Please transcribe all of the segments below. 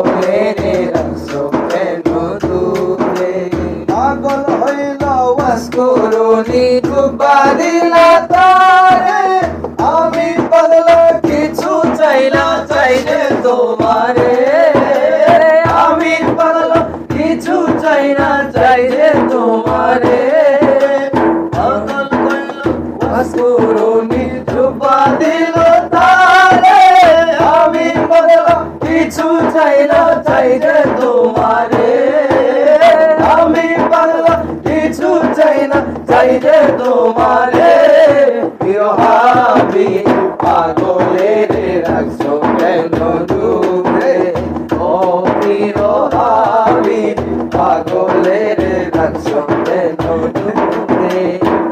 পাগলে রে রাখছো কেন দূরে পাগল হইল ওয়াজ করুনি ডুবা দিলা তারে আমি পাগলা কিছু চাই না চাইলে তোমারে আমি পাগলা কিছু চাই না চাইলে তোমারে পাগল হইল ওয়াজ করুনি ডুবা দিল তারে আমি পাগলা কিছু চাই না চাইলে তোমারে আমি পাগলা কিছু চাই না চাইলে তোমারে প্রিয় হাবিব পাগলে রে রাখছো কেন দূরে ও প্রিয় হাবিব পাগলে রে রাখছো কেন দূরে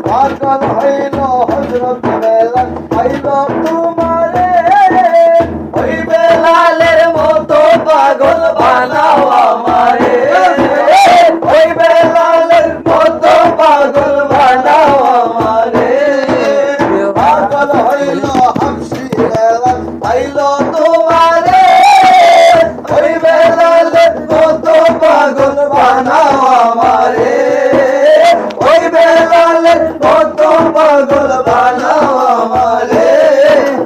পাগল হইল হযরত বেলাল হইল তোমারে ওই বেলালের মতো পাগল বানাও আমারে ওই বেলালের মতো পাগল বানাও আমারে পাগল হইল হাবশি বেলাল হইল তোমারে ওই বেলালের মতো পাগল বানাও আমারে ওই বেলালের মতো পাগল বানাও আমারে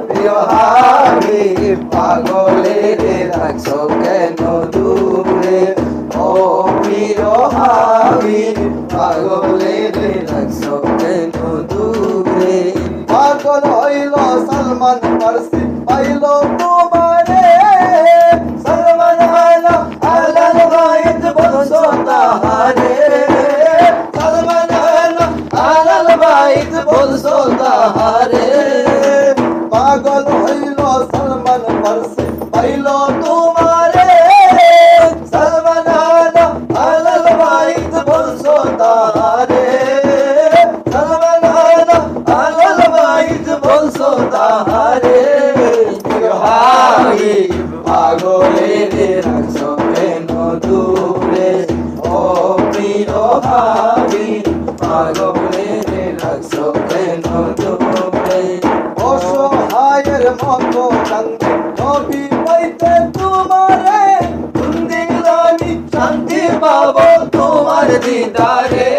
প্রিয় হাবিব পাগলে রে রাখছো কেন দূরে ও প্রিয় হাবিব পাগলে রে রাখছো কেন দূরে পাগল হইল সলমান ফারসি পাইল তোমারে সলমান আলা আলাল গায়ত বলছো তাহারে সলমান আলা আলাল গায়ত বলছো তাহারে পাগল হইল সলমান ফারসি পাইল তোমারে সলমান আলা আলাল গায়ত বলছো তাহারে সলমান আলা আলাল গায়ত বলছো তাহারে প্রিয় হাবিব পাগলে রে রাখছো কেন দূরে ও প্রিয় হাবিব পাগলে রে রাখছো কেন দূরে অসহায়ের মতো কান্দে নবী পাইতে তোমারে কোন দিন আমি শান্তি পাবো তোমার দিদারে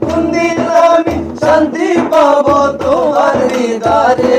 কোন দিন আমি শান্তি পাবো তোমার দিদারে